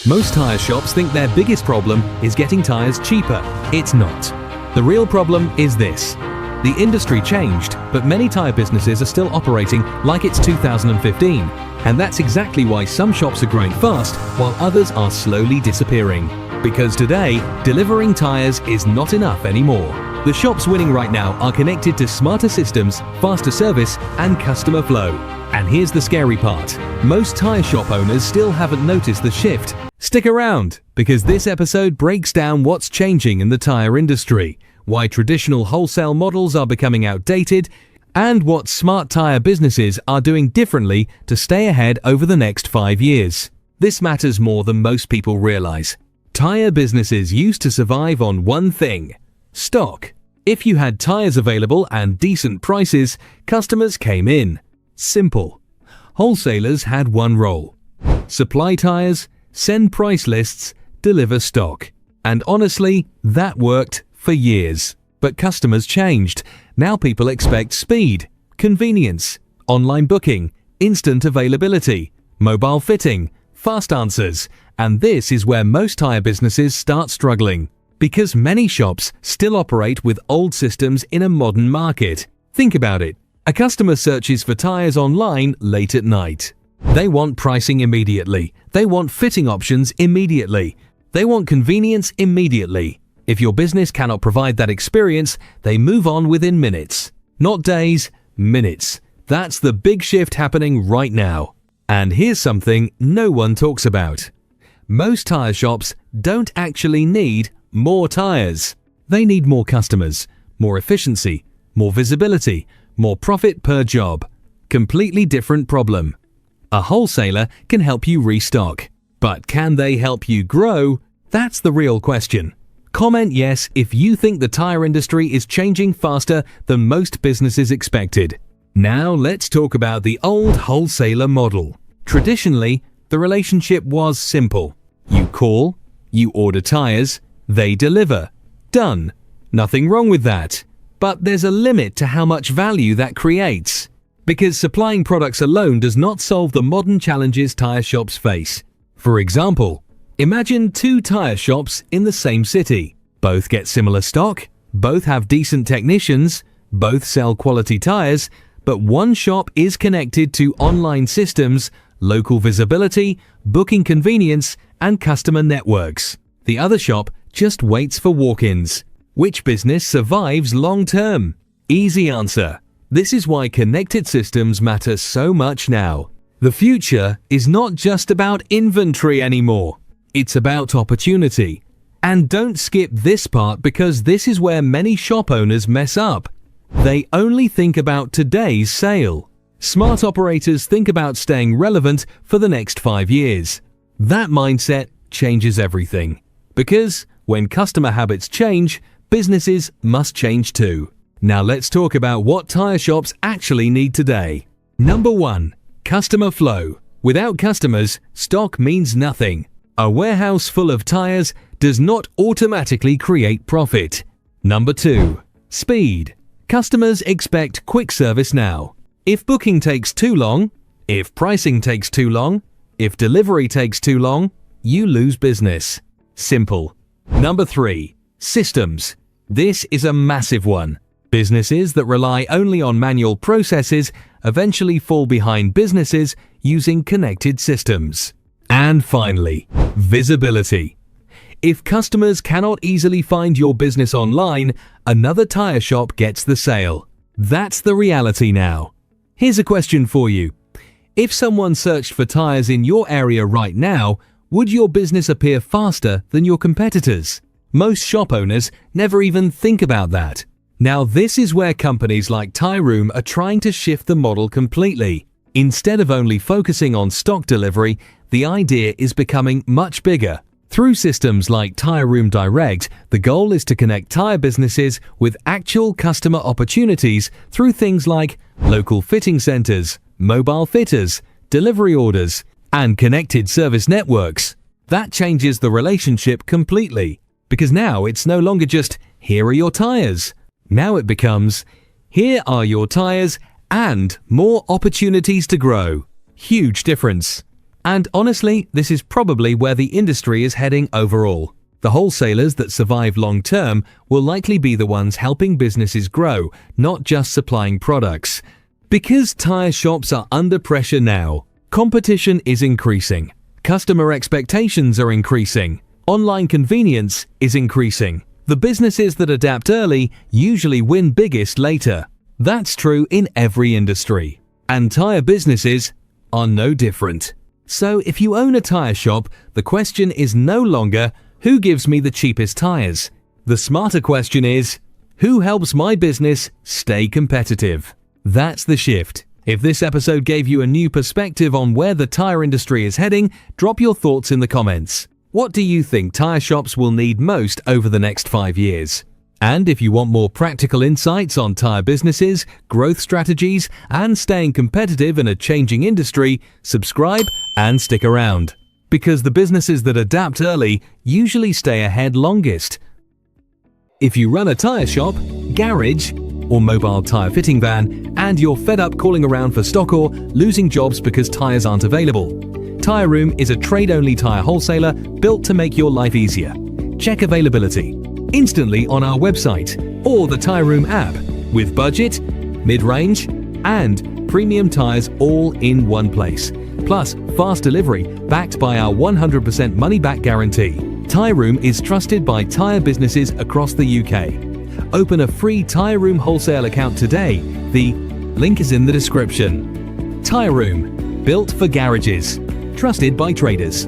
Most tyre shops think their biggest problem is getting tyres cheaper. It's not. The real problem is this. The industry changed, but many tyre businesses are still operating like it's 2015. And that's exactly why some shops are growing fast while others are slowly disappearing. Because today, delivering tyres is not enough anymore. The shops winning right now are connected to smarter systems, faster service, and customer flow. And here's the scary part. Most tyre shop owners still haven't noticed the shift. Stick around, because this episode breaks down what's changing in the tyre industry, why traditional wholesale models are becoming outdated, and what smart tyre businesses are doing differently to stay ahead over the next 5 years. This matters more than most people realize. Tyre businesses used to survive on one thing: stock. If you had tyres available and decent prices, customers came in. Simple. Wholesalers had one role: supply tyres, send price lists, deliver stock. And honestly, that worked for years. But customers changed. Now people expect speed, convenience, online booking, instant availability, mobile fitting, fast answers. And this is where most tyre businesses start struggling. Because many shops still operate with old systems in a modern market. Think about it. A customer searches for tyres online late at night. They want pricing immediately. They want fitting options immediately. They want convenience immediately. If your business cannot provide that experience, they move on within minutes. Not days, minutes. That's the big shift happening right now. And here's something no one talks about. Most tyre shops don't actually need more tyres. They need more customers, more efficiency, more visibility, more profit per job. Completely different problem. A wholesaler can help you restock. But can they help you grow? That's the real question. Comment yes if you think the tyre industry is changing faster than most businesses expected. Now let's talk about the old wholesaler model. Traditionally, the relationship was simple. You call, you order tyres, they deliver. Done. Nothing wrong with that. But there's a limit to how much value that creates. Because supplying products alone does not solve the modern challenges tyre shops face. For example, imagine two tyre shops in the same city. Both get similar stock, both have decent technicians, both sell quality tyres, but one shop is connected to online systems, local visibility, booking convenience, and customer networks. The other shop just waits for walk-ins. Which business survives long-term? Easy answer. This is why connected systems matter so much now. The future is not just about inventory anymore. It's about opportunity. And don't skip this part, because this is where many shop owners mess up. They only think about today's sale. Smart operators think about staying relevant for the next 5 years. That mindset changes everything. Because when customer habits change, businesses must change too. Now let's talk about what tyre shops actually need today. Number 1. Customer flow. Without customers, stock means nothing. A warehouse full of tyres does not automatically create profit. Number 2. Speed. Customers expect quick service now. If booking takes too long, if pricing takes too long, if delivery takes too long, you lose business. Simple. Number 3. Systems. This is a massive one. Businesses that rely only on manual processes eventually fall behind businesses using connected systems. And finally, visibility. If customers cannot easily find your business online, another tyre shop gets the sale. That's the reality now. Here's a question for you. If someone searched for tyres in your area right now, would your business appear faster than your competitors? Most shop owners never even think about that. Now this is where companies like TyreRoom are trying to shift the model completely. Instead of only focusing on stock delivery, the idea is becoming much bigger. Through systems like TyreroomDirect, the goal is to connect tyre businesses with actual customer opportunities through things like local fitting centres, mobile fitters, delivery orders, and connected service networks. That changes the relationship completely, because now it's no longer just, here are your tyres. Now it becomes, here are your tyres and more opportunities to grow. Huge difference. And honestly, this is probably where the industry is heading overall. The wholesalers that survive long term will likely be the ones helping businesses grow, not just supplying products. Because tire shops are under pressure now, competition is increasing, customer expectations are increasing, online convenience is increasing. The businesses that adapt early usually win biggest later. That's true in every industry. And tire businesses are no different. So if you own a tire shop, the question is no longer, who gives me the cheapest tires? The smarter question is, who helps my business stay competitive? That's the shift. If this episode gave you a new perspective on where the tire industry is heading, drop your thoughts in the comments. What do you think tire shops will need most over the next 5 years? And if you want more practical insights on tire businesses, growth strategies, and staying competitive in a changing industry, subscribe and stick around. Because the businesses that adapt early usually stay ahead longest. If you run a tire shop, garage, or mobile tire fitting van, and you're fed up calling around for stock or losing jobs because tires aren't available, TyreRoom is a trade-only tire wholesaler built to make your life easier. Check availability instantly on our website or the TyreRoom app with budget, mid-range, and premium tires all in one place. Plus, fast delivery backed by our 100% money-back guarantee. TyreRoom is trusted by tire businesses across the UK. Open a free TyreRoom Wholesale account today. The link is in the description. TyreRoom, built for garages. Trusted by traders.